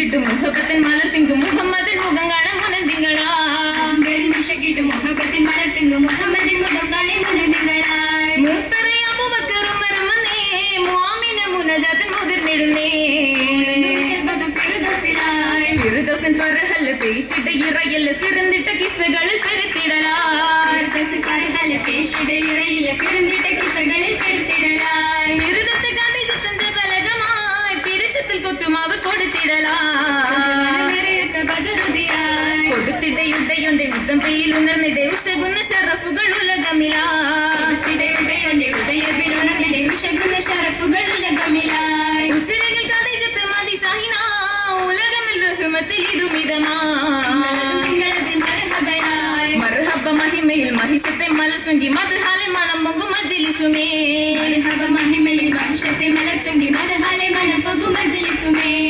മുഷിട്ട് മുഹബത്തിൻ മലർത്തിങ്കു മുഹമ്മദിൻ മുഖം കാണാൻ മുനന്തിങ്ങളാ മുഷിട്ട് മുഹബത്തിൻ മലർത്തിങ്കു മുഹമ്മദിൻ മുഖം കാണാൻ മുനന്തിങ്ങളായി മൂപ്പരെ അബൂബക്കറും മരുമന്നേ മുആമിന മുനജാത്തിൻ മുതിർന്നിടുന്നേ ഫിർദൗസിൻ ഫർഹൽ പേശിട്ട് ഇറയൽ ഫിർന്നിട്ട കിസ്സകളിൽ പെരുത്തിടലായി ഫിർദത്ത് ഖദീജത്തിന്റെ ബലഗമായി പിരിശത്തിൽ കൊത്തുമാവ് കൊടുത്തിടലായി കൊടുത്തിടയുണ്ടയുണ്ട് യുദ്ധം പെയ്യിൽ ഉണർന്നിടെ ഉഷകുന്ന ഷറഫുകൾ ഉലകമിലായി ഉസിരകൾ ഖദീജത്ത് മദിശാഹിന ഉലകമിൽ റഹ്മത്തിൽ ഇതുമിതമാ മർഹബ മഹിമയിൽ മഹിഷത്തെ മലർച്ചൊങ്കി മദ്ഹാലെ മണം പൊങ്കും മജ്ലിസുമേ മഹിമയിൽ മഹിഷത്തെ മലർച്ചൊങ്കി മദ്ഹാലെ മണം പൊങ്കും